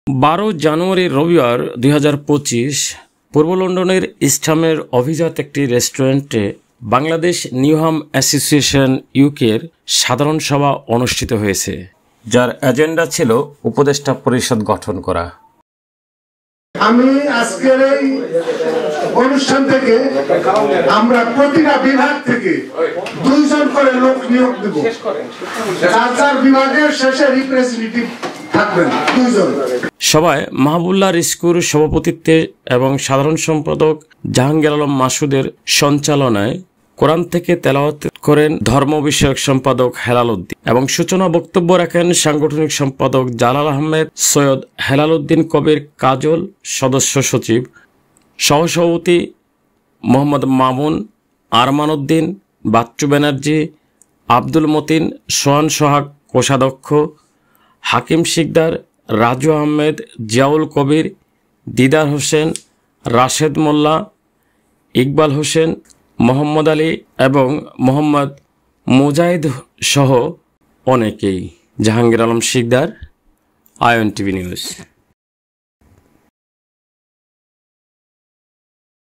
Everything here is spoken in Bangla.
12 জানুয়ারি রবিবার 2025 পূর্ব লন্ডনের ইস্টহামের অভিজাত একটি রেস্টুরেন্টে বাংলাদেশ নিউহাম অ্যাসোসিয়েশন ইউকের সাধারণ সভা অনুষ্ঠিত হয়েছে, যার এজেন্ডা ছিল উপদেষ্টা পরিষদ গঠন করা। আমি আজকের এই অনুষ্ঠান থেকে আমরা প্রতিটা বিভাগ থেকে 2 জন করে লোক নিয়োগ দেব। যার বিভাগের শেষে রিপ্রেজেন্টেটিভ থাকবেন 2 জন। সভায় মাহবুবুল্লাহ রিস্কুর সভাপতিত্বে এবং সাধারণ সম্পাদক জাহাঙ্গীর আলম মাসুদের সঞ্চালনায় কোরআন থেকে তেলাওয়াত করেন ধর্ম বিষয়ক সম্পাদক হেলাল উদ্দিন এবং সূচনা বক্তব্য রাখেন সাংগঠনিক সম্পাদক জালাল আহমেদ, সৈয়দ হেলাল উদ্দিন কবির কাজল, সদস্য সচিব, সহসভাপতি মোহাম্মদ মামুন, আরমান উদ্দিন, বাচ্চু ব্যানার্জি, আব্দুল মতিন, সোহান সোহাগ কোষাধ্যক্ষ, হাকিম শিকদার, রাজু আহমেদ, জিয়াউল কবির, দিদার হোসেন, রাশেদ মোল্লা, ইকবাল হোসেন, মোহাম্মদ আলী এবং মোহাম্মদ মুজাহিদ সহ অনেকেই। জাহাঙ্গীর আলম শিকদার, আয়ন টিভি নিউজ।